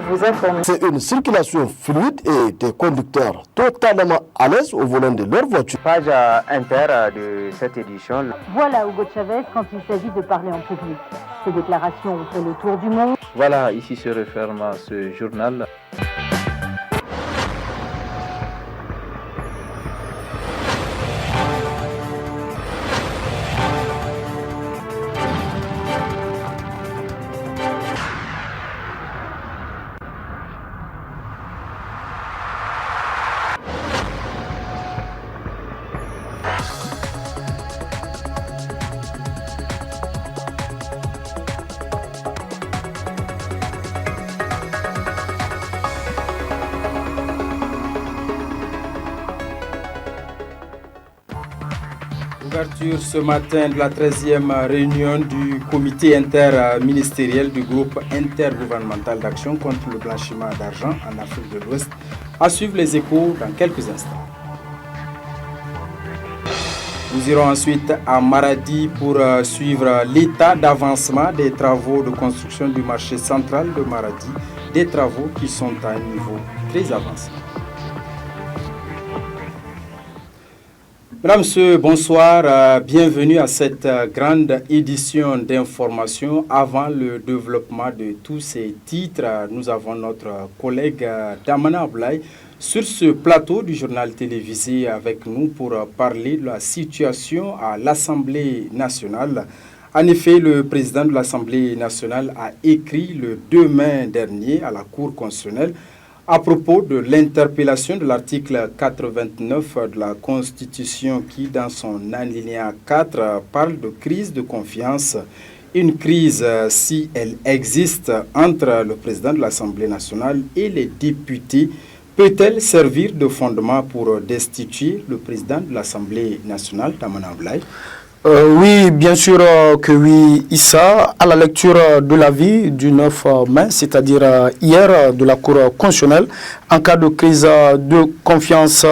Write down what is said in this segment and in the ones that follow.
vous informer. C'est une circulation fluide et des conducteurs totalement à l'aise au volant de leur voiture. Page inter de cette édition. Voilà Hugo Chavez quand il s'agit de parler en public. Ces déclarations ont fait le tour du monde. Voilà, ici se referme ce journal. Ouverture ce matin de la 13e réunion du comité interministériel du groupe intergouvernemental d'action contre le blanchiment d'argent en Afrique de l'Ouest. À suivre les échos dans quelques instants. Nous irons ensuite à Maradi pour suivre l'état d'avancement des travaux de construction du marché central de Maradi, des travaux qui sont à un niveau très avancé. Mesdames, Messieurs, bonsoir. Bienvenue à cette grande édition d'information. Avant le développement de tous ces titres, nous avons notre collègue Damana Ablaye sur ce plateau du journal télévisé avec nous pour parler de la situation à l'Assemblée nationale. En effet, le président de l'Assemblée nationale a écrit le 2 mai dernier à la Cour constitutionnelle à propos de l'interpellation de l'article 89 de la Constitution qui, dans son alinéa 4, parle de crise de confiance. Une crise, si elle existe entre le président de l'Assemblée nationale et les députés, peut-elle servir de fondement pour destituer le président de l'Assemblée nationale, Damana Ablaye? Oui, bien sûr que oui, Issa, à la lecture de l'avis du 9 mai, c'est-à-dire hier de la Cour constitutionnelle, en cas de crise de confiance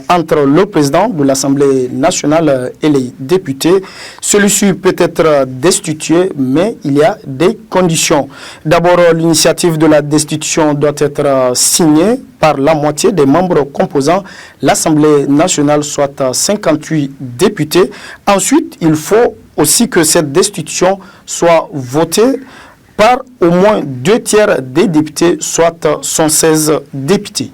entre le président de l'Assemblée nationale et les députés, celui-ci peut être destitué, mais il y a des conditions. D'abord, l'initiative de la destitution doit être signée par la moitié des membres composant l'Assemblée nationale, soit 58 députés. Ensuite, il faut aussi que cette destitution soit votée par au moins 2 tiers des députés, soit 116 députés.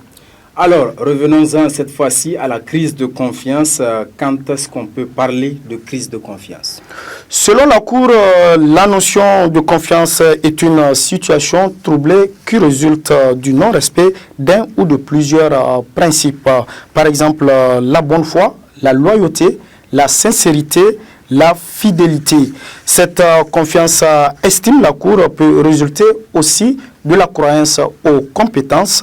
Alors, revenons-en cette fois-ci à la crise de confiance. Quand est-ce qu'on peut parler de crise de confiance? Selon la Cour, la notion de confiance est une situation troublée qui résulte du non-respect d'un ou de plusieurs principes. Par exemple, la bonne foi, la loyauté, la sincérité, la fidélité. Cette confiance, estime la Cour, peut résulter aussi de la croyance aux compétences,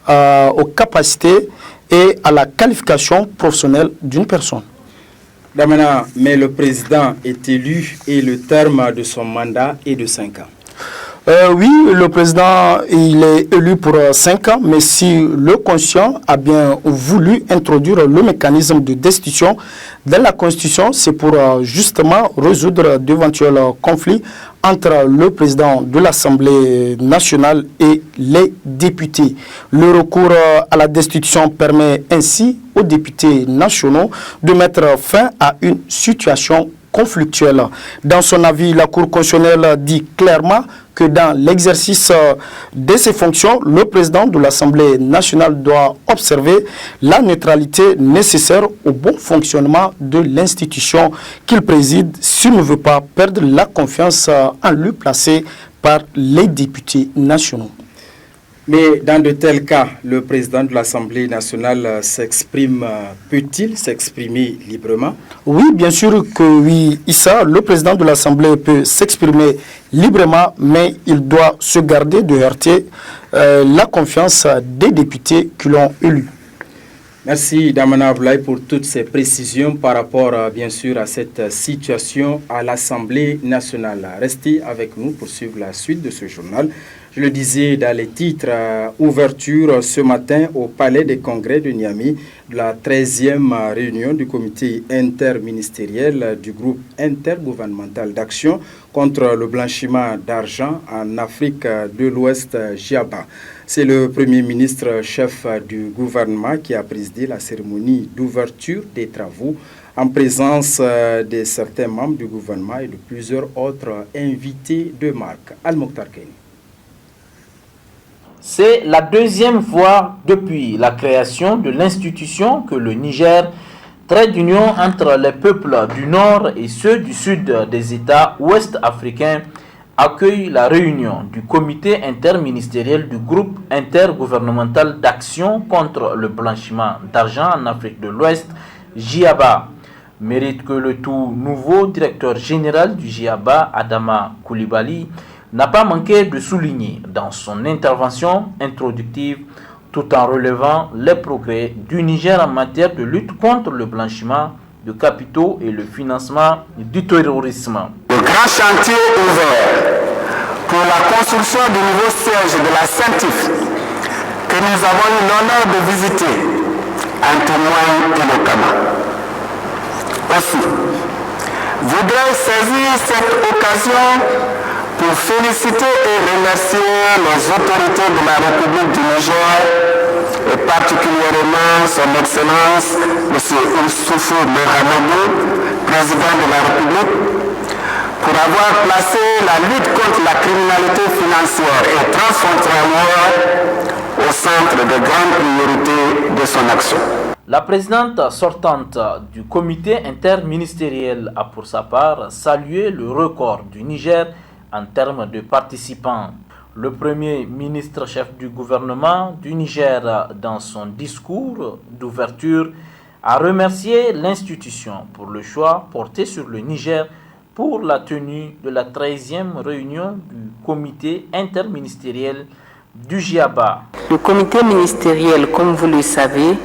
aux capacités et à la qualification professionnelle d'une personne. Damana, mais le président est élu et le terme de son mandat est de 5 ans. Oui, le président il est élu pour 5 ans, mais si le Constitution a bien voulu introduire le mécanisme de destitution dans la Constitution, c'est pour justement résoudre d'éventuels conflits entre le président de l'Assemblée nationale et les députés. Le recours à la destitution permet ainsi aux députés nationaux de mettre fin à une situation conflictuelle. Dans son avis, la Cour constitutionnelle dit clairement que dans l'exercice de ses fonctions, le président de l'Assemblée nationale doit observer la neutralité nécessaire au bon fonctionnement de l'institution qu'il préside s'il ne veut pas perdre la confiance en lui placée par les députés nationaux. Mais dans de tels cas, le président de l'Assemblée nationale peut-il s'exprimer librement? Oui, bien sûr que oui, Issa, le président de l'Assemblée peut s'exprimer librement, mais il doit se garder de heurter la confiance des députés qui l'ont élu. Merci Damana Ablaye pour toutes ces précisions par rapport bien sûr à cette situation à l'Assemblée nationale. Restez avec nous pour suivre la suite de ce journal. Je le disais dans les titres, ouverture ce matin au Palais des Congrès de Niamey de la 13e réunion du comité interministériel du groupe intergouvernemental d'action contre le blanchiment d'argent en Afrique de l'Ouest, GIABA. C'est le Premier ministre chef du gouvernement qui a présidé la cérémonie d'ouverture des travaux en présence de certains membres du gouvernement et de plusieurs autres invités de marque. Al-Mokhtar Keni. C'est la deuxième fois depuis la création de l'institution que le Niger, trait d'union entre les peuples du nord et ceux du sud des États ouest africains, accueille la réunion du comité interministériel du groupe intergouvernemental d'action contre le blanchiment d'argent en Afrique de l'Ouest, GIABA. Mérite que le tout nouveau directeur général du GIABA, Adama Koulibaly, n'a pas manqué de souligner dans son intervention introductive, tout en relevant les progrès du Niger en matière de lutte contre le blanchiment de capitaux et le financement du terrorisme. Le grand chantier ouvert pour la construction du nouveau siège de la CENTIF que nous avons eu l'honneur de visiter en témoigne éloquemment. Aussi, je voudrais saisir cette occasion pour féliciter et remercier les autorités de la République du Niger et particulièrement son Excellence M. Issoufou Mahamadou, président de la République, pour avoir placé la lutte contre la criminalité financière et transfrontalière au centre des grandes priorités de son action. La présidente sortante du comité interministériel a pour sa part salué le record du Niger en termes de participants. Le premier ministre chef du gouvernement du Niger, dans son discours d'ouverture, a remercié l'institution pour le choix porté sur le Niger pour la tenue de la 13e réunion du comité interministériel du GIABA. Le comité ministériel, comme vous le savez,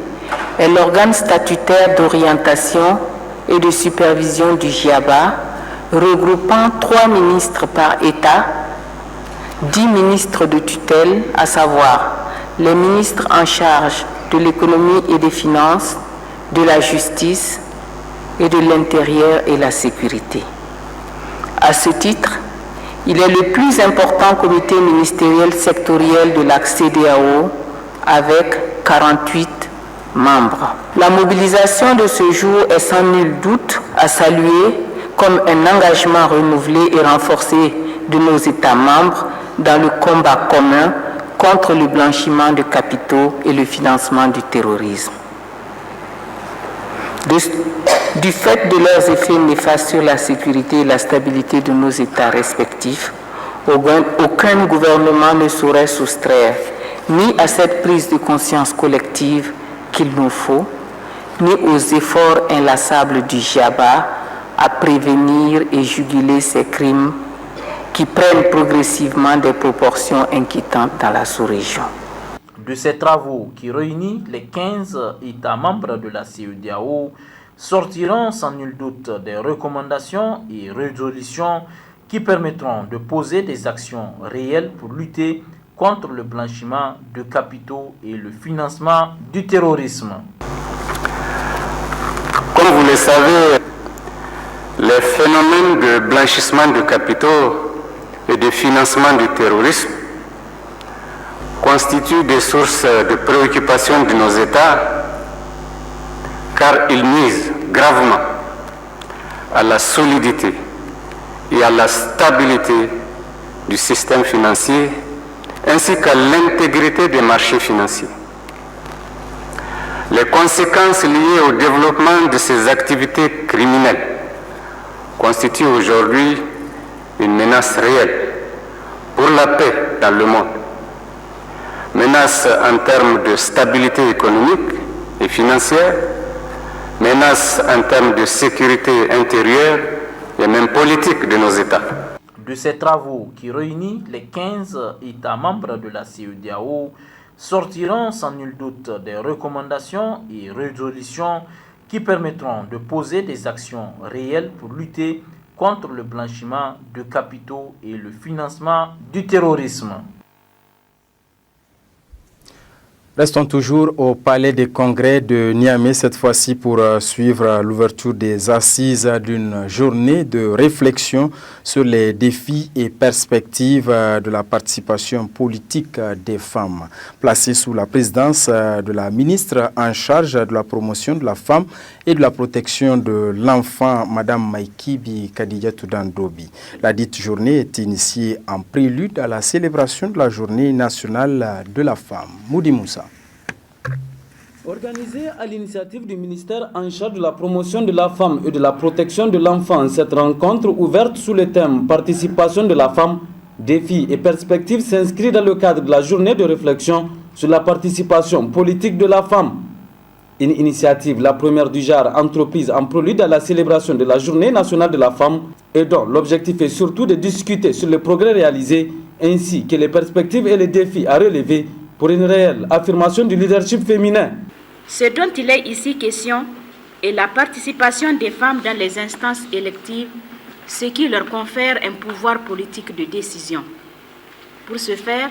est l'organe statutaire d'orientation et de supervision du GIABA, regroupant 3 ministres par État, 10 ministres de tutelle, à savoir les ministres en charge de l'économie et des finances, de la justice et de l'intérieur et la sécurité. À ce titre, il est le plus important comité ministériel sectoriel de la CEDEAO avec 48 membres. La mobilisation de ce jour est sans nul doute à saluer comme un engagement renouvelé et renforcé de nos États membres dans le combat commun contre le blanchiment de capitaux et le financement du terrorisme. Du fait de leurs effets néfastes sur la sécurité et la stabilité de nos États respectifs, aucun gouvernement ne saurait soustraire ni à cette prise de conscience collective qu'il nous faut, ni aux efforts inlassables du GIABA à prévenir et juguler ces crimes qui prennent progressivement des proportions inquiétantes dans la sous-région. De ces travaux qui réunissent les 15 États membres de la CEDEAO sortiront sans nul doute des recommandations et résolutions qui permettront de poser des actions réelles pour lutter contre le blanchiment de capitaux et le financement du terrorisme. Comme vous le savez, les phénomènes de blanchissement de capitaux et de financement du terrorisme constituent des sources de préoccupation de nos États car ils nuisent gravement à la solidité et à la stabilité du système financier ainsi qu'à l'intégrité des marchés financiers. Les conséquences liées au développement de ces activités criminelles constituent aujourd'hui une menace réelle pour la paix dans le monde. Menace en termes de stabilité économique et financière, menace en termes de sécurité intérieure et même politique de nos États. De ces travaux qui réunissent les 15 États membres de la CEDEAO sortiront sans nul doute des recommandations et résolutions qui permettront de poser des actions réelles pour lutter contre le blanchiment de capitaux et le financement du terrorisme. Le Restons toujours au Palais des Congrès de Niamey, cette fois-ci pour suivre l'ouverture des assises d'une journée de réflexion sur les défis et perspectives de la participation politique des femmes. Placée sous la présidence de la ministre en charge de la promotion de la femme et de la protection de l'enfant, Mme Maikibi Kadidiatou Dandobi. La dite journée est initiée en prélude à la célébration de la journée nationale de la femme. Moudi Moussa. Organisée à l'initiative du ministère en charge de la promotion de la femme et de la protection de l'enfant, cette rencontre ouverte sous le thème « Participation de la femme, défis et perspectives » s'inscrit dans le cadre de la journée de réflexion sur la participation politique de la femme. Une initiative, la première du genre, entreprise en prélude à la célébration de la journée nationale de la femme et dont l'objectif est surtout de discuter sur les progrès réalisés ainsi que les perspectives et les défis à relever pour une réelle affirmation du leadership féminin. Ce dont il est ici question est la participation des femmes dans les instances électives, ce qui leur confère un pouvoir politique de décision. Pour ce faire,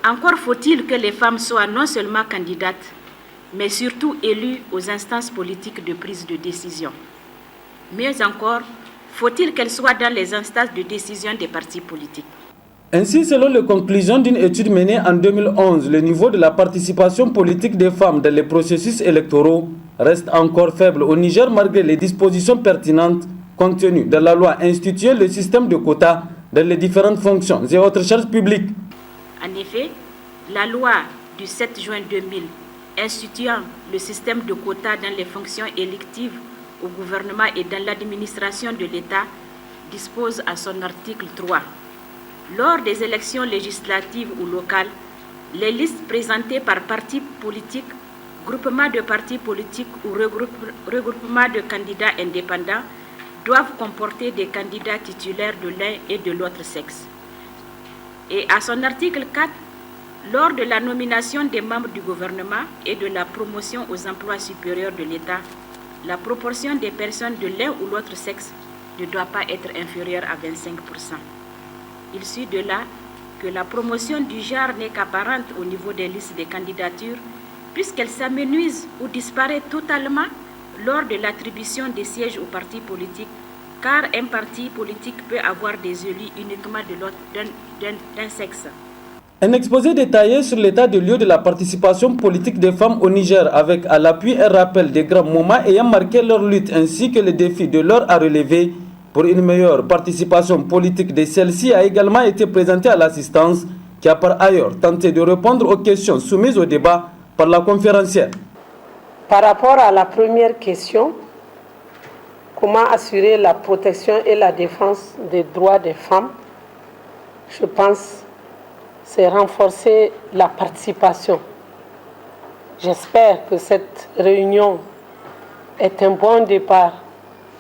encore faut-il que les femmes soient non seulement candidates, mais surtout élues aux instances politiques de prise de décision. Mieux encore, faut-il qu'elles soient dans les instances de décision des partis politiques. Ainsi, selon les conclusions d'une étude menée en 2011, le niveau de la participation politique des femmes dans les processus électoraux reste encore faible au Niger malgré les dispositions pertinentes contenues dans la loi instituant le système de quotas dans les différentes fonctions et autres charges publiques. En effet, la loi du 7 juin 2000 instituant le système de quotas dans les fonctions électives au gouvernement et dans l'administration de l'État dispose à son article 3. Lors des élections législatives ou locales, les listes présentées par partis politiques, groupements de partis politiques ou regroupements de candidats indépendants doivent comporter des candidats titulaires de l'un et de l'autre sexe. Et à son article 4, lors de la nomination des membres du gouvernement et de la promotion aux emplois supérieurs de l'État, la proportion des personnes de l'un ou l'autre sexe ne doit pas être inférieure à 25%. Il suit de là que la promotion du genre n'est qu'apparente au niveau des listes de candidatures, puisqu'elle s'amenuise ou disparaît totalement lors de l'attribution des sièges aux partis politiques, car un parti politique peut avoir des élus uniquement d'un sexe. Un exposé détaillé sur l'état de lieu de la participation politique des femmes au Niger, avec à l'appui un rappel des grands moments ayant marqué leur lutte ainsi que les défis de l'heure à relever pour une meilleure participation politique de celle-ci, a également été présenté à l'assistance qui a par ailleurs tenté de répondre aux questions soumises au débat par la conférencière. Par rapport à la première question, comment assurer la protection et la défense des droits des femmes, je pense c'est renforcer la participation. J'espère que cette réunion est un bon départ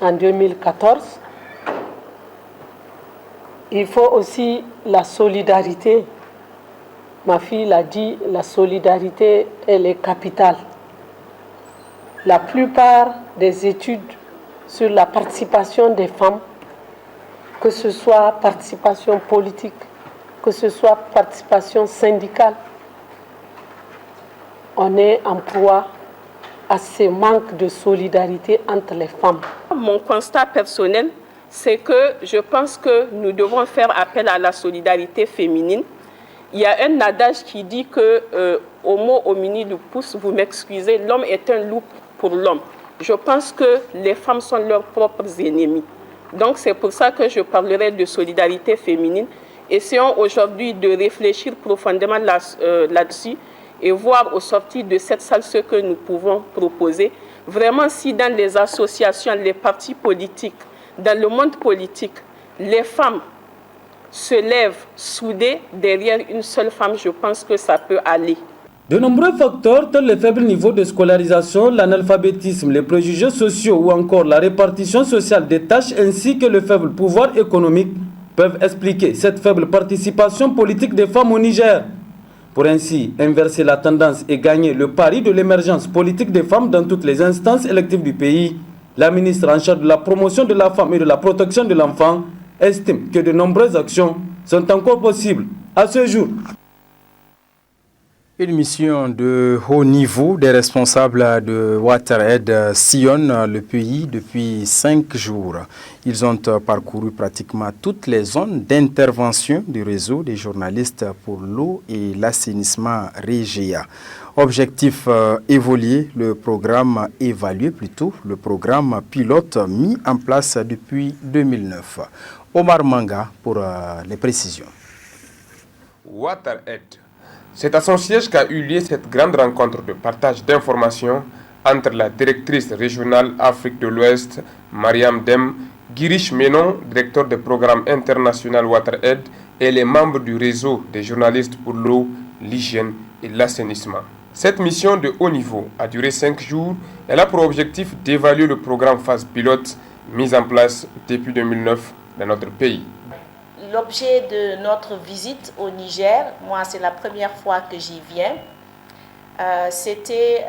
en 2014. Il faut aussi la solidarité. Ma fille l'a dit, la solidarité, elle est capitale. La plupart des études sur la participation des femmes, que ce soit participation politique, que ce soit participation syndicale, on est en proie à ce manque de solidarité entre les femmes. Mon constat personnel, c'est que je pense que nous devons faire appel à la solidarité féminine. Il y a un adage qui dit que homo homini lupus, vous m'excusez, l'homme est un loup pour l'homme. Je pense que les femmes sont leurs propres ennemis. Donc c'est pour ça que je parlerai de solidarité féminine. Essayons aujourd'hui de réfléchir profondément là-dessus et voir au sortir de cette salle ce que nous pouvons proposer. Vraiment, si dans les associations, les partis politiques, dans le monde politique, les femmes se lèvent soudées derrière une seule femme, je pense que ça peut aller. De nombreux facteurs tels le faible niveau de scolarisation, l'analphabétisme, les préjugés sociaux ou encore la répartition sociale des tâches ainsi que le faible pouvoir économique peuvent expliquer cette faible participation politique des femmes au Niger. Pour ainsi inverser la tendance et gagner le pari de l'émergence politique des femmes dans toutes les instances électives du pays, la ministre en charge de la promotion de la femme et de la protection de l'enfant estime que de nombreuses actions sont encore possibles à ce jour. Une mission de haut niveau des responsables de WaterAid sillonne le pays depuis 5 jours. Ils ont parcouru pratiquement toutes les zones d'intervention du réseau des journalistes pour l'eau et l'assainissement REGEA. Objectif évaluer le programme pilote mis en place depuis 2009. Omar Manga pour les précisions. WaterAid. C'est à son siège qu'a eu lieu cette grande rencontre de partage d'informations entre la directrice régionale Afrique de l'Ouest, Mariam Dem, Girish Menon, directeur du programme international WaterAid, et les membres du réseau des journalistes pour l'eau, l'hygiène et l'assainissement. Cette mission de haut niveau a duré 5 jours. Elle a pour objectif d'évaluer le programme phase pilote mis en place depuis 2009 dans notre pays. L'objet de notre visite au Niger, moi c'est la première fois que j'y viens, c'était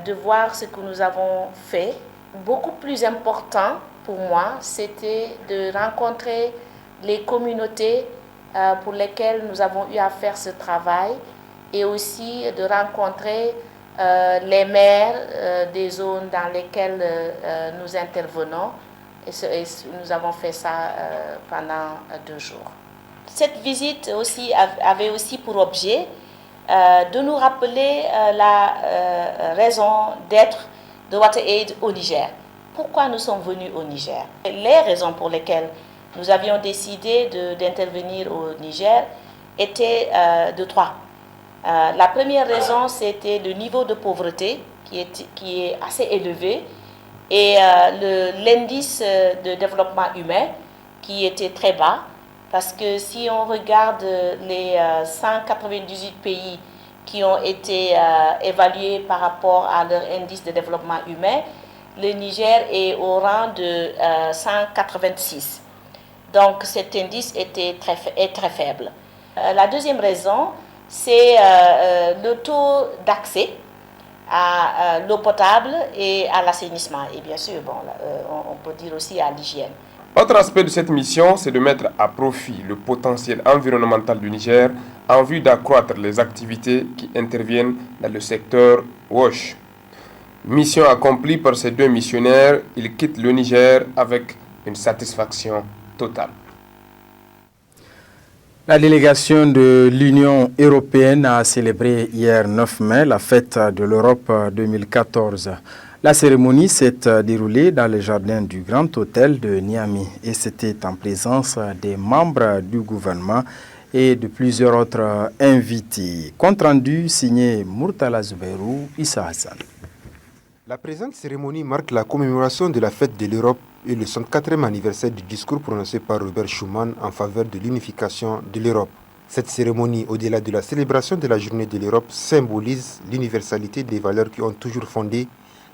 de voir ce que nous avons fait. Beaucoup plus important pour moi, c'était de rencontrer les communautés pour lesquelles nous avons eu à faire ce travail et aussi de rencontrer les maires des zones dans lesquelles nous intervenons. Et nous avons fait ça pendant 2 jours. Cette visite aussi avait aussi pour objet de nous rappeler la raison d'être de WaterAid au Niger. Pourquoi nous sommes venus au Niger? Les raisons pour lesquelles nous avions décidé d'intervenir au Niger étaient de 3. La première raison, c'était le niveau de pauvreté qui est assez élevé, et l'indice de développement humain qui était très bas, parce que si on regarde les 198 pays qui ont été évalués par rapport à leur indice de développement humain, le Niger est au rang de 186. Donc cet indice est très faible. La deuxième raison, c'est le taux d'accès à l'eau potable et à l'assainissement. Et bien sûr, on peut dire aussi à l'hygiène. Autre aspect de cette mission, c'est de mettre à profit le potentiel environnemental du Niger en vue d'accroître les activités qui interviennent dans le secteur WASH. Mission accomplie par ces 2 missionnaires, ils quittent le Niger avec une satisfaction totale. La délégation de l'Union européenne a célébré hier 9 mai la fête de l'Europe 2014. La cérémonie s'est déroulée dans les jardins du Grand Hôtel de Niamey et c'était en présence des membres du gouvernement et de plusieurs autres invités. Compte rendu signé Murtala Zouberou, Issa Hassan. La présente cérémonie marque la commémoration de la fête de l'Europe et le 64e anniversaire du discours prononcé par Robert Schuman en faveur de l'unification de l'Europe. Cette cérémonie, au-delà de la célébration de la journée de l'Europe, symbolise l'universalité des valeurs qui ont toujours fondé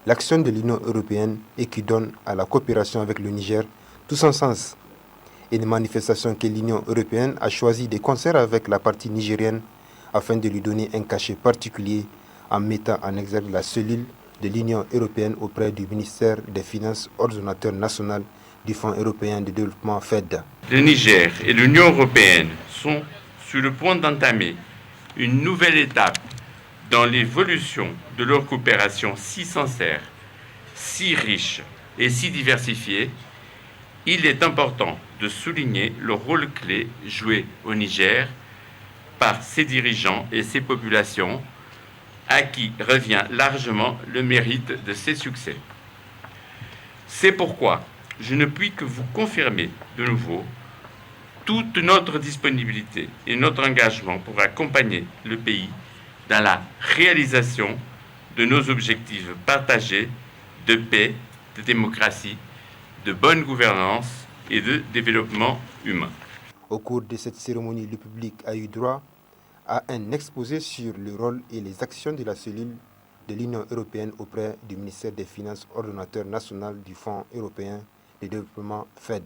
l'action de l'Union européenne et qui donnent à la coopération avec le Niger tout son sens. Une manifestation que l'Union européenne a choisi de concert avec la partie nigérienne afin de lui donner un cachet particulier en mettant en exergue la cellule de l'Union européenne auprès du ministère des Finances, ordonnateur national du Fonds européen de développement FED. Le Niger et l'Union européenne sont sur le point d'entamer une nouvelle étape dans l'évolution de leur coopération si sincère, si riche et si diversifiée. Il est important de souligner le rôle clé joué au Niger par ses dirigeants et ses populations, à qui revient largement le mérite de ces succès. C'est pourquoi je ne puis que vous confirmer de nouveau toute notre disponibilité et notre engagement pour accompagner le pays dans la réalisation de nos objectifs partagés de paix, de démocratie, de bonne gouvernance et de développement humain. Au cours de cette cérémonie, le public a eu droit à un exposé sur le rôle et les actions de la cellule de l'Union européenne auprès du ministère des Finances, ordonnateur national du Fonds européen de développement FED,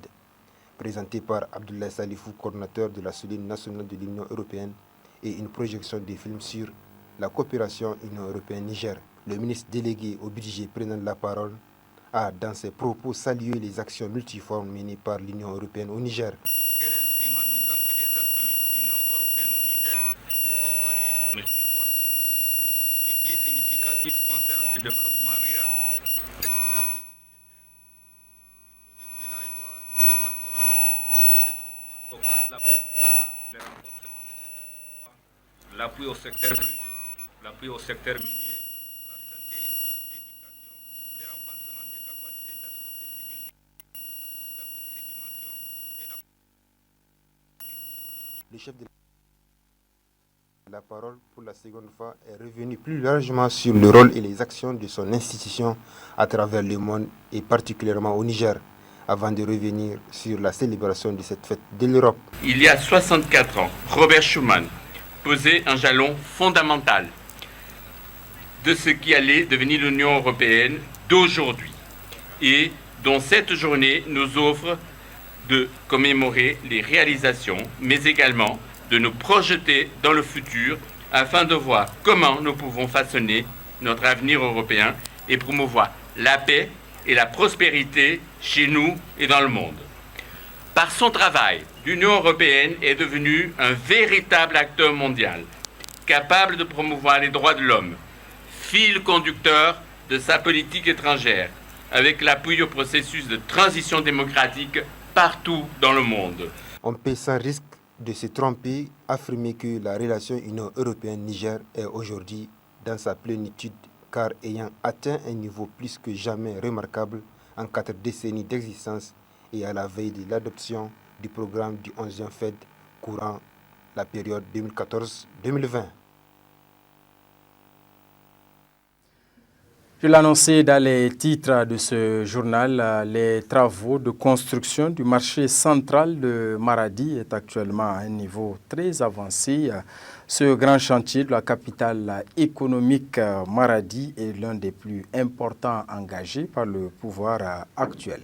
présenté par Abdoulaye Salifou, coordonnateur de la cellule nationale de l'Union européenne, et une projection des films sur la coopération Union européenne-Niger. Le ministre délégué au budget prenant la parole a, dans ses propos, salué les actions multiformes menées par l'Union européenne au Niger. plus significatif concerne le développement rural. L'appui au secteur privé, l'appui au secteur minier, la santé, l'éducation, le renforcement des capacités de la société civile dans toutes ses dimensions et la... Le chef de la parole pour la seconde fois est revenu plus largement sur le rôle et les actions de son institution à travers le monde et particulièrement au Niger, avant de revenir sur la célébration de cette fête de l'Europe. Il y a 64 ans, Robert Schuman posait un jalon fondamental de ce qui allait devenir l'Union européenne d'aujourd'hui et dont cette journée nous offre de commémorer les réalisations, mais également de nous projeter dans le futur afin de voir comment nous pouvons façonner notre avenir européen et promouvoir la paix et la prospérité chez nous et dans le monde. Par son travail, l'Union européenne est devenue un véritable acteur mondial, capable de promouvoir les droits de l'homme, fil conducteur de sa politique étrangère, avec l'appui au processus de transition démocratique partout dans le monde. On peut sans risque de se tromper, affirmer que la relation Union européenne-Niger est aujourd'hui dans sa plénitude, car ayant atteint un niveau plus que jamais remarquable en 4 décennies d'existence et à la veille de l'adoption du programme du 11e FED courant la période 2014-2020. Je l'annonçais dans les titres de ce journal, les travaux de construction du marché central de Maradi est actuellement à un niveau très avancé. Ce grand chantier de la capitale économique Maradi est l'un des plus importants engagés par le pouvoir actuel.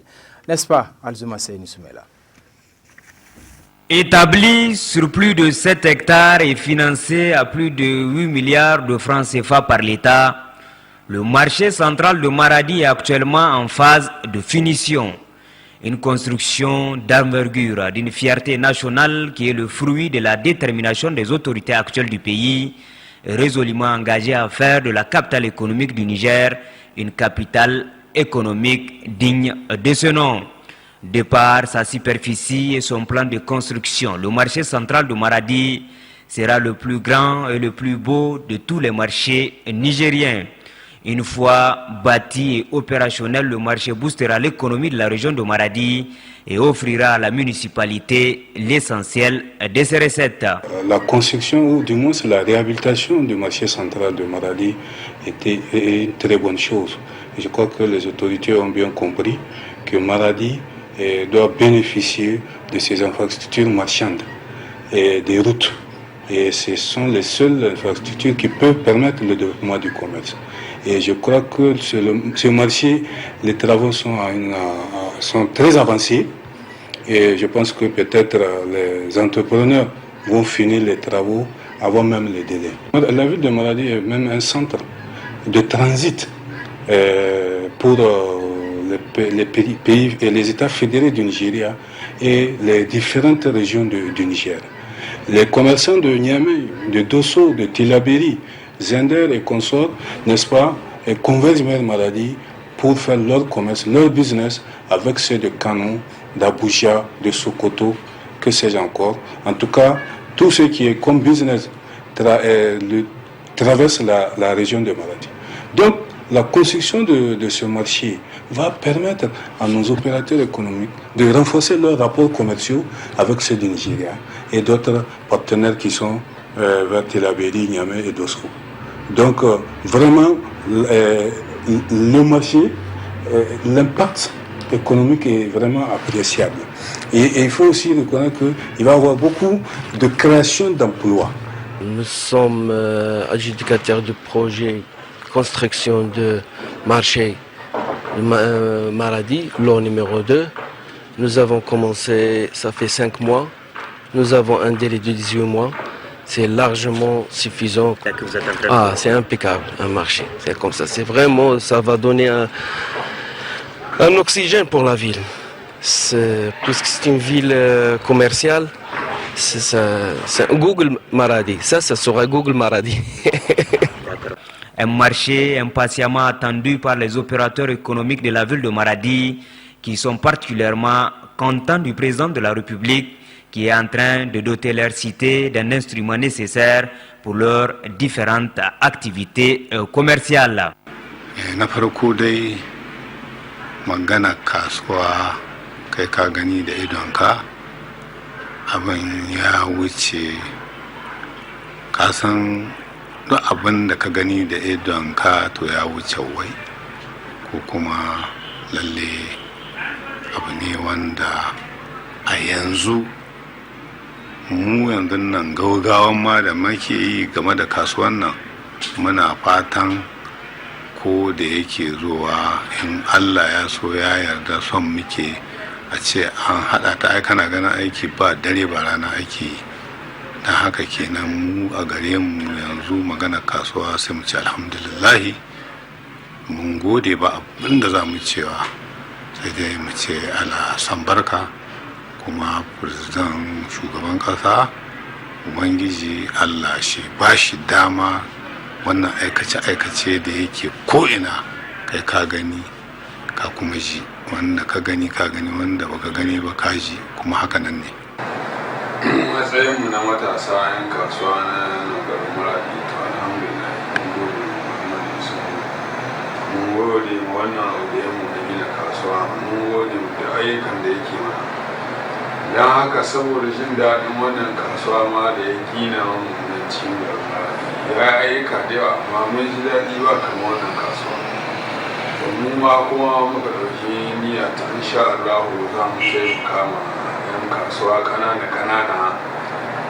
N'est-ce pas, Alzuma Seyni Soumela? Établi sur plus de 7 hectares et financé à plus de 8 milliards de francs CFA par l'État, le marché central de Maradi est actuellement en phase de finition. Une construction d'envergure, d'une fierté nationale qui est le fruit de la détermination des autorités actuelles du pays, résolument engagées à faire de la capitale économique du Niger une capitale économique digne de ce nom. De par sa superficie et son plan de construction, le marché central de Maradi sera le plus grand et le plus beau de tous les marchés nigériens. Une fois bâti et opérationnel, le marché boostera l'économie de la région de Maradi et offrira à la municipalité l'essentiel de ses recettes. La construction, ou du moins la réhabilitation du marché central de Maradi était une très bonne chose. Je crois que les autorités ont bien compris que Maradi doit bénéficier de ces infrastructures marchandes et des routes. Et ce sont les seules infrastructures qui peuvent permettre le développement du commerce. Et je crois que ce marché, les travaux sont très avancés. Et je pense que peut-être les entrepreneurs vont finir les travaux avant même les délais. La ville de Maradi est même un centre de transit pour les pays et les États fédérés du Nigeria et les différentes régions du Niger. Les commerçants de Niamey, de Dosso, de Tillabéri, Zender et consorts, n'est-ce pas, convergent vers Maradi pour faire leur commerce, leur business avec ceux de Kano, d'Abuja, de Sokoto, que sais-je encore. En tout cas, tout ce qui est comme business traverse la région de Maradi. Donc, la construction de ce marché va permettre à nos opérateurs économiques de renforcer leurs rapports commerciaux avec ceux du Nigeria et d'autres partenaires qui sont vers Tillabéri, Niamey et Dosso. Donc, vraiment, le marché, l'impact économique est vraiment appréciable. Et il faut aussi reconnaître qu'il va y avoir beaucoup de création d'emplois. Nous sommes adjudicateurs du projet construction de marché de Maradi, lot numéro 2. Nous avons commencé, ça fait 5 mois. Nous avons un délai de 18 mois. C'est largement suffisant. C'est impeccable, un marché. C'est comme ça. C'est vraiment, ça va donner un oxygène pour la ville. Puisque c'est une ville commerciale, c'est un Google Maradi. Ça sera Google Maradi. Un marché impatiemment attendu par les opérateurs économiques de la ville de Maradi, qui sont particulièrement contents du président de la République, qui est en train de doter leur cité d'un instrument nécessaire pour leurs différentes activités commerciales. Na farko dai magana kasuwa kai ka gani da idonka abin ya wuce kasan duk abin da ka gani da idonka to ya wuce wai ko kuma lalle abu ne wanda a yanzu mu yanzu nan gaugawan ma da muke yi game da kasuwan nan muna fatan ko da yake zuwa in Allah ya so ya yarda son muke a ce an haɗa ta ai kana ganin aiki ba dare ba rana aiki don haka kenan mu a gare mu yanzu magana kasuwa sai mu ce alhamdulillahi mun gode ba abin da za mu cewa sai dai mu ce ala san barka kuma president shugaban kasa ubangiji Allah shi ba shi dama wannan aikace-aikace da yake ko'ina kai ka gani ka kuma ji wanda ka gani wanda baka gani ba ka ji kuma haka nan ne matsayinmu na matasa 'yan kasuwa na garin Maradi to alhamdulillah mun gode mu wannan audiyanmu na gina kasuwa mun gode mu da ayyukan da yake mana don haka saboda jin daɗin wannan kasuwa ma da ya gina mu na cikin garin Maradi ya ayyuka da yawa amma mun ji daɗi ba kamar wannan kasuwa mu ma kuma muka ɗauki niyya ta insha Allah za mu sai kama yan kasuwa ƙanana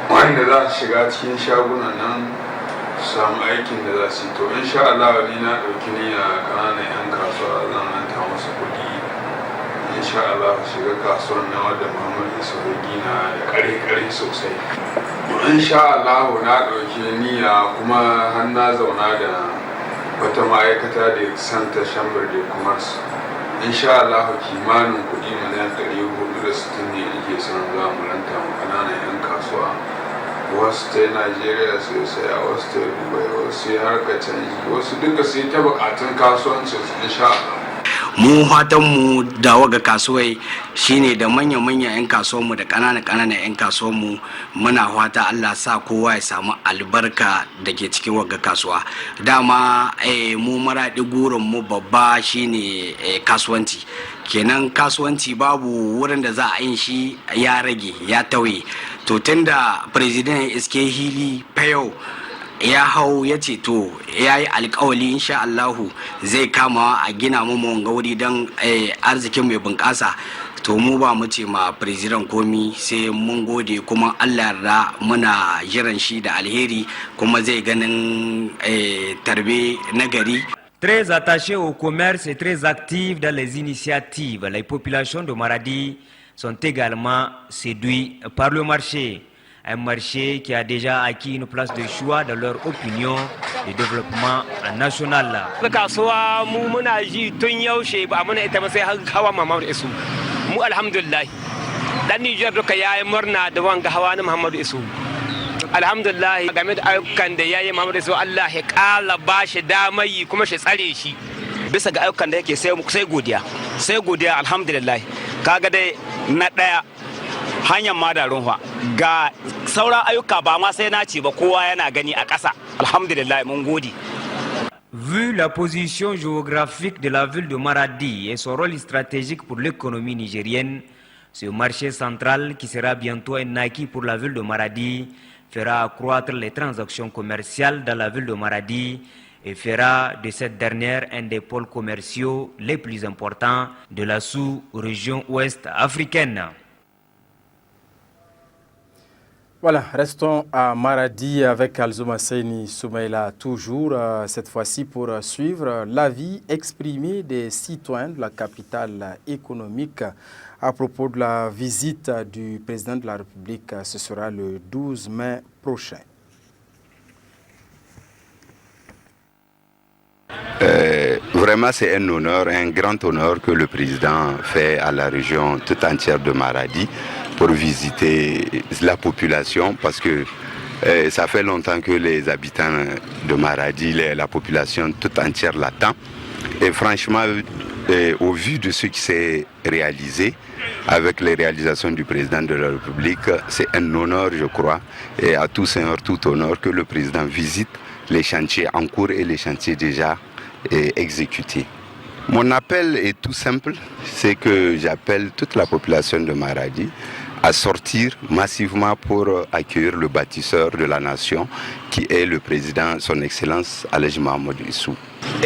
wanda za su shiga cikin shagunan nan su samu aikin da za su yi to insha Allah ni na ɗauki niyya ƙananan yan kasuwa zan ranta musu kuɗi insha Allah shiga kasuwan na wadda Muhammad Isu ya gina da ƙare sosai insha Allah na ɗauki niyya kuma har na zauna da wata ma'aikata da santa chamber de commerce insha Allah kimanin kuɗi miliyan 460 ne ake son za mu ranta mu ƙananan 'yan kasuwa wasu ta Najeriya sai saya wasu ta Dubai wasu ya harka canji wasu duka sai ta buƙatun kasuwancin su insha Allah mu mu da waga kasuwai shine da manya-manyan 'yan kasuwanmu da ƙananan 'yan kasuwanmu muna fata Allah sa kowa ya samu albarka da ke cikin waga kasuwa dama mu Maradi gurin mu babba shine kasuwanci kenan kasuwanci babu wurin da za a yin shi ya rage ya tauye to tunda president iske hili fayo ya hau ya ce to ya yi alkawali insha Allahu zai kama a gina mu wuri don arzikin mai bunƙasa to mu ba mu ce ma president komi sai mun gode kuma Allah yarda muna jiran shi da alheri kuma zai ganin tarbe nagari. Très attachés au commerce et très actifs dans les initiatives, les populations de Maradi sont également séduites par le marché. Un marché qui a déjà acquis une place de choix dans leur opinion de développement national. Kasuwa mu muna ji tun yaushe ba muna ita ba sai hawa Muhammadu Isu. Mu alhamdulillah dan Niger duka yayi murna da wanga hawa na Muhammadu Isu. Alhamdulillah game da ayyukan da yayi Muhammadu Isu Allah ya kala bashi damai kuma shi tsare shi. Bisa ga ayyukan da yake sai godiya. Sai godiya alhamdulillah. Kaga dai na daya hanyar madarun ga sauran ayyuka ba ma sai na ce ba kowa yana gani a ƙasa alhamdulillah mun gode. Vu la position géographique de la ville de Maradi et son rôle stratégique pour l'économie nigérienne, ce marché central qui sera bientôt un acquis pour la ville de Maradi fera accroître les transactions commerciales dans la ville de Maradi et fera de cette dernière un des pôles commerciaux les plus importants de la sous-région ouest africaine. Voilà, restons à Maradi avec Alzouma Seyni Soumaïla, toujours cette fois-ci pour suivre l'avis exprimé des citoyens de la capitale économique à propos de la visite du président de la République. Ce sera le 12 mai prochain. Vraiment, c'est un honneur, un grand honneur que le président fait à la région toute entière de Maradi pour visiter la population parce que Ça fait longtemps que les habitants de Maradi, la population toute entière l'attend. Et franchement, au vu de ce qui s'est réalisé, avec les réalisations du président de la République, c'est un honneur, je crois, et à tout seigneur, tout honneur, que le président visite les chantiers en cours et les chantiers déjà exécutés. Mon appel est tout simple, c'est que j'appelle toute la population de Maradi à sortir massivement pour accueillir le bâtisseur de la nation, qui est le président, son Excellence Alhaji Mahamadou Issou.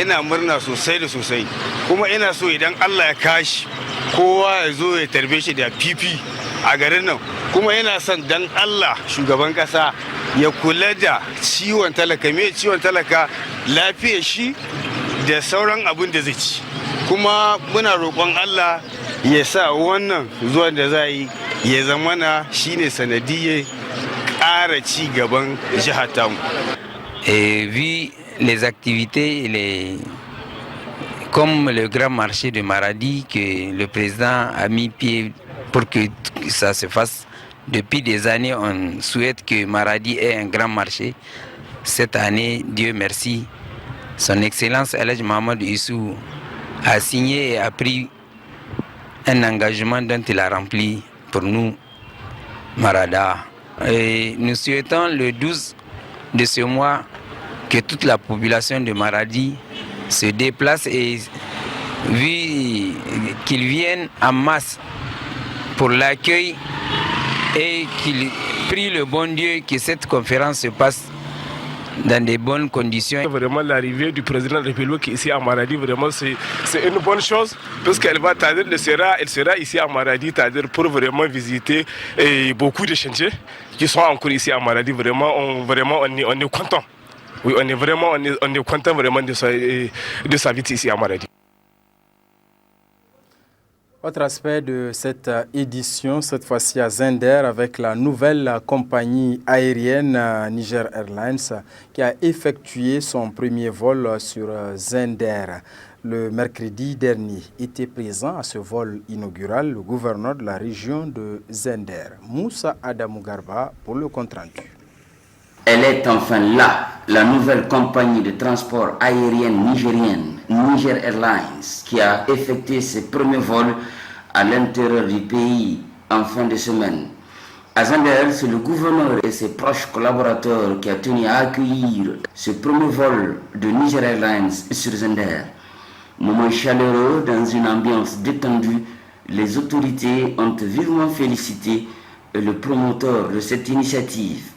Ina murna sosai da sosai, kuma ina so idan Allah ya kashi kowa ya zo ya tarbe shi da fifi a garin nan, kuma ina son dan Allah shugaban kasa ya kula da ciwon talaka, me ciwon talaka, lafiyar shi da sauran abin da zai ci. Kuma muna roƙon Allah ya sa wannan zuwan da za yi ya zamana shine sanadiyyar ƙara ci gaban jihar tamu. Vu les activités, comme le grand marché de Maradi que le président a mis pied pour que ça se fasse. Depuis des années, on souhaite que Maradi ait un grand marché. Cette année, Dieu merci, son Excellence Alhaji Mahamadou Issou a signé et a pris un engagement dont il a rempli pour nous, Marada. Et nous souhaitons le 12 de ce mois que toute la population de Maradi se déplace et vu qu'ils viennent en masse pour l'accueil et qu'ils prient le bon Dieu que cette conférence se passe dans de bonnes conditions. Vraiment l'arrivée du président de la République ici à Maradi, vraiment c'est une bonne chose parce qu'elle va elle sera ici à Maradi, pour vraiment visiter beaucoup de chantiers qui sont encore ici à Maradi. Vraiment on est content. Oui, on est content vraiment de sa visite ici à Maradi. Autre aspect de cette édition, cette fois-ci à Zender, avec la nouvelle compagnie aérienne Niger Airlines qui a effectué son premier vol sur Zender. Le mercredi dernier était présent à ce vol inaugural le gouverneur de la région de Zender, Moussa Adamou Garba, pour le compte-rendu. Elle est enfin là, la nouvelle compagnie de transport aérienne nigérienne, Niger Airlines, qui a effectué ses premiers vols à l'intérieur du pays en fin de semaine. À Zender, c'est le gouverneur et ses proches collaborateurs qui a tenu à accueillir ce premier vol de Niger Airlines sur Zender. Moment chaleureux dans une ambiance détendue, les autorités ont vivement félicité le promoteur de cette initiative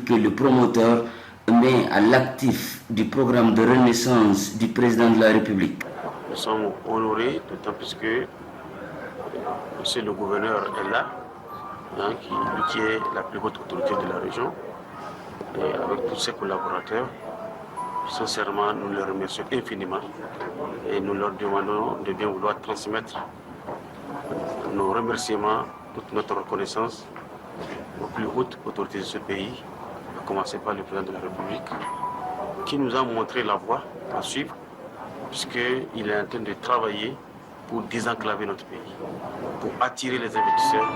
que le promoteur met à l'actif du programme de renaissance du président de la République. Nous sommes honorés, d'autant plus que monsieur le gouverneur est là, qui est la plus haute autorité de la région, et avec tous ses collaborateurs. Sincèrement, nous les remercions infiniment et nous leur demandons de bien vouloir transmettre nos remerciements, toute notre reconnaissance aux plus hautes autorités de ce pays, à commencer par le président de la République, qui nous a montré la voie à suivre, puisqu'il est en train de travailler pour désenclaver notre pays, pour attirer les investisseurs,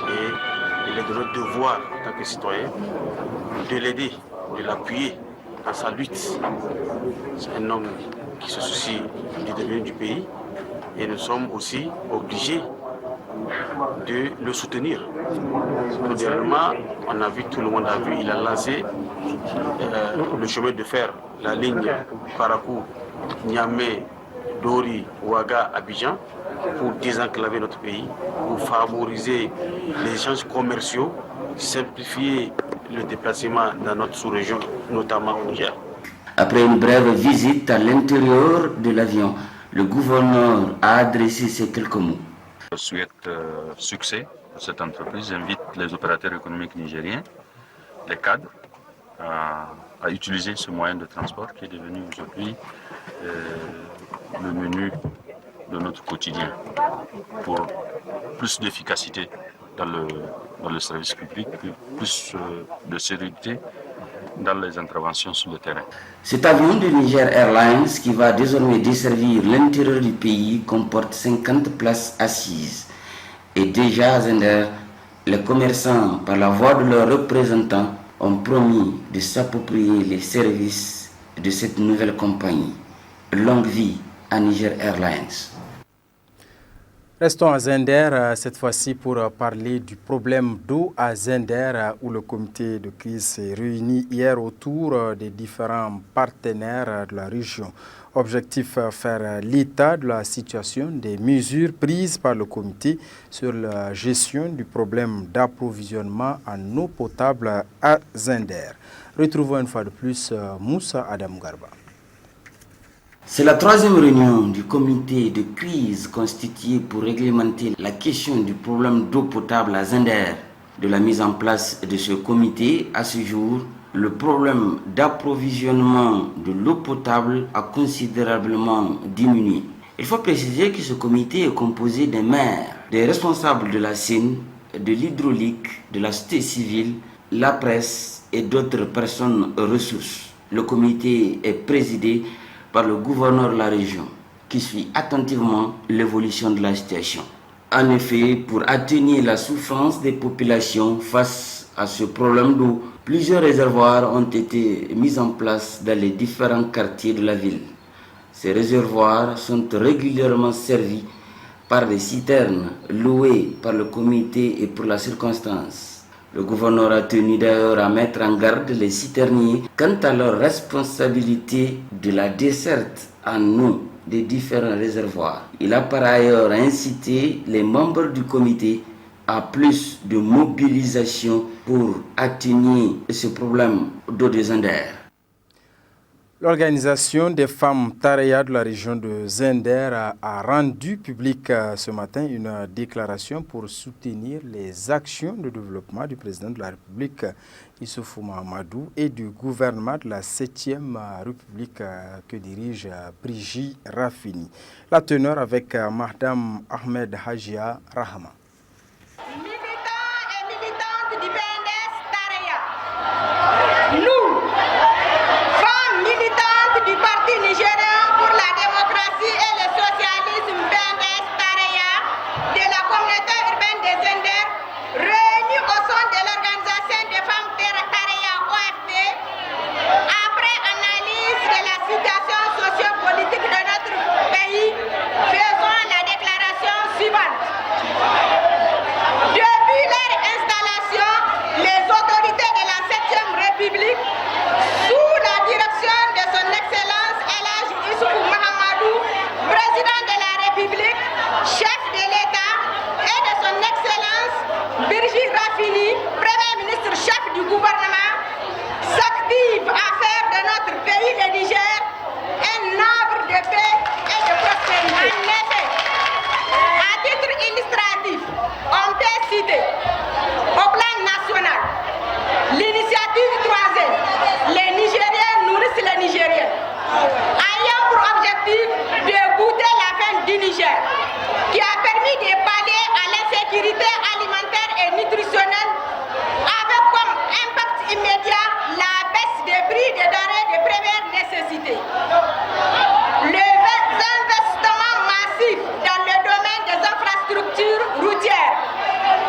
et il est de notre devoir en tant que citoyen de l'aider, de l'appuyer dans sa lutte. C'est un homme qui se soucie du devenir du pays, et nous sommes aussi obligés de le soutenir. Dernièrement, on a vu, tout le monde a vu, il a lancé le chemin de fer, la ligne Parakou, Niamey, Dori, Ouaga, Abidjan, pour désenclaver notre pays, pour favoriser les échanges commerciaux, simplifier le déplacement dans notre sous-région, notamment au Niger. Après une brève visite à l'intérieur de l'avion, le gouverneur a adressé ces quelques mots. Je souhaite succès à cette entreprise. J'invite les opérateurs économiques nigériens, les cadres, à utiliser ce moyen de transport qui est devenu aujourd'hui le menu de notre quotidien pour plus d'efficacité dans le service public, plus de sérénité dans les interventions sur le terrain. Cet avion de Niger Airlines qui va désormais desservir l'intérieur du pays comporte 50 places assises. Et déjà à Zender, Les commerçants, par la voix de leurs représentants, ont promis de s'approprier les services de cette nouvelle compagnie. Longue vie à Niger Airlines. Restons à Zender, cette fois-ci pour parler du problème d'eau à Zender, où le comité de crise s'est réuni hier autour des différents partenaires de la région. Objectif, faire l'état de la situation, des mesures prises par le comité sur la gestion du problème d'approvisionnement en eau potable à Zender. Retrouvons une fois de plus Moussa Adam Garba. C'est la troisième réunion du comité de crise constitué pour réglementer la question du problème d'eau potable à Zender. De la mise en place de ce comité, à ce jour, le problème d'approvisionnement de l'eau potable a considérablement diminué. Il faut préciser que ce comité est composé des maires, des responsables de la Seine, de l'hydraulique, de la société civile, la presse et d'autres personnes ressources. Le comité est présidé par le gouverneur de la région, qui suit attentivement l'évolution de la situation. En effet, pour atténuer la souffrance des populations face à ce problème d'eau, plusieurs réservoirs ont été mis en place dans les différents quartiers de la ville. Ces réservoirs sont régulièrement servis par des citernes louées par le comité et pour la circonstance. Le gouverneur a tenu d'ailleurs à mettre en garde les citerniers quant à leur responsabilité de la desserte en eau des différents réservoirs. Il a par ailleurs incité les membres du comité à plus de mobilisation pour atténuer ce problème d'eau de Zender. L'organisation des femmes Tareya de la région de Zender a rendu public ce matin une déclaration pour soutenir les actions de développement du président de la République, Issoufou Mahamadou, et du gouvernement de la 7e République que dirige Brigitte Rafini. La teneur avec Madame Ahmed Hajia Rahama. Militants et militantes du PNDS Tareya, nous, du Parti nigérien pour la démocratie et le socialisme PNDS Tareya de la communauté urbaine de Zender, réunis au sein de l'organisation des femmes Tareya OFT, après analyse de la situation sociopolitique de notre pays, faisons la déclaration suivante. Depuis leur installation, les autorités de la 7e République, sous la direction de son Excellence El Hadji Issoufou Mahamadou, président de la République, chef de l'État, et de son Excellence Brigitte Rafini, Premier ministre chef du gouvernement, s'active à faire de notre pays, le Niger, un arbre de paix et de prospérité. En effet, à titre illustratif, on peut citer au plan national l'initiative 3e, les Nigériens nourrissent les Nigériens, ayant pour objectif de goûter la faim du Niger, qui a permis de pallier à l'insécurité alimentaire et nutritionnelle, avec comme impact immédiat la baisse des prix des denrées de première nécessité. Les investissements massifs dans le domaine des infrastructures routières,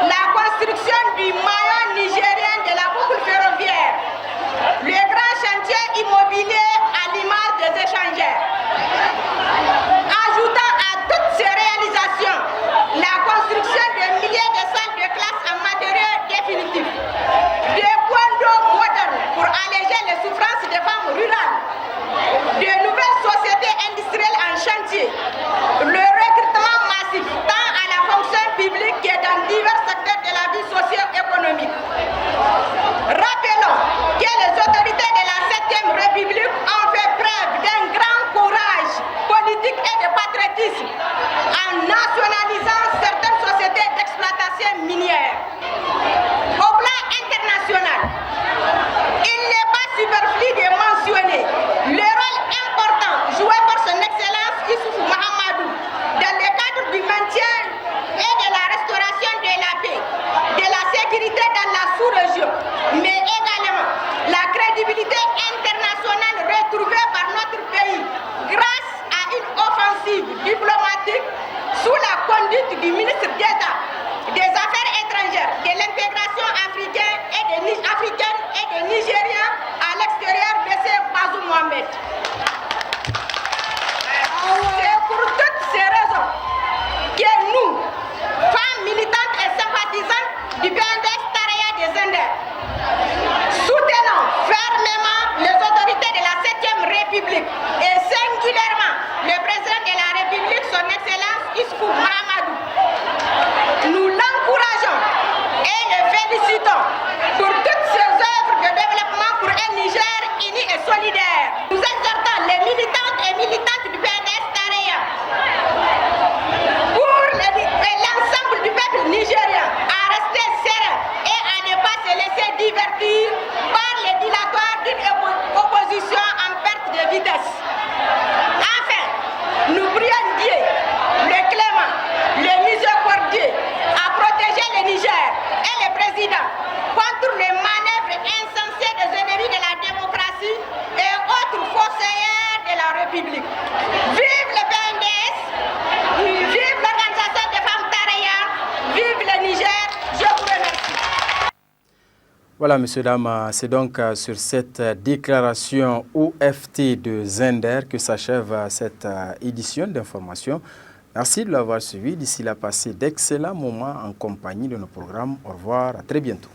la construction du maillon nigérien de la boucle ferroviaire, le grand chantier immobilier à l'image des échangeurs. Ajoutant à toutes ces réalisations la construction de milliers de salles de classe en matériaux définitifs, des points d'eau modernes pour alléger les souffrances des femmes rurales, de nouvelles sociétés industrielles en chantier, le recrutement massif tant à la fonction publique que dans divers secteurs de la vie socio-économique. Rappelons que les autorités de la 7e République ont fait preuve d'un grand courage politique et de patriotisme en nationalisant certaines sociétés d'exploitation minière. Au plan international, il n'est pas superflu de mentionner le rôle important joué par son Excellence Issoufou Mahamadou dans le cadre du maintien et de la restauration de la paix, de la sécurité dans la sous-région, mais également la crédibilité internationale retrouvée par notre pays grâce à une offensive diplomatique sous la conduite du ministre d'État des Affaires étrangères, de Mohamed. C'est pour toutes ces raisons que nous, femmes militantes et sympathisantes du PNDS Taraya des Zender, soutenons fermement les autorités de la 7e République et singulièrement le président de la République, son Excellence Issoufou Mahamadou. Nous l'encourageons et le félicitons pour toutes ses œuvres de développement pour un Niger uni et solidaire. Nous exhortons les militantes et militantes du PNDS Taraya pour l'ensemble du peuple nigérien à rester serein et à ne pas se laisser divertir par les dilatoires d'une opposition en perte de vitesse. Enfin, nous prions Dieu, le clément, le miséricordieux, à protéger le Niger et le président contre les manœuvres insensées des ennemis de la démocratie et autres fossoyeurs de la République. Vive le PNDS, vive l'organisation des femmes Taraya, vive le Niger, je vous remercie. Voilà, messieurs, dames, c'est donc sur cette déclaration OFT de Zender que s'achève cette édition d'information. Merci de l'avoir suivi. D'ici là, passez d'excellents moments en compagnie de nos programmes. Au revoir, à très bientôt.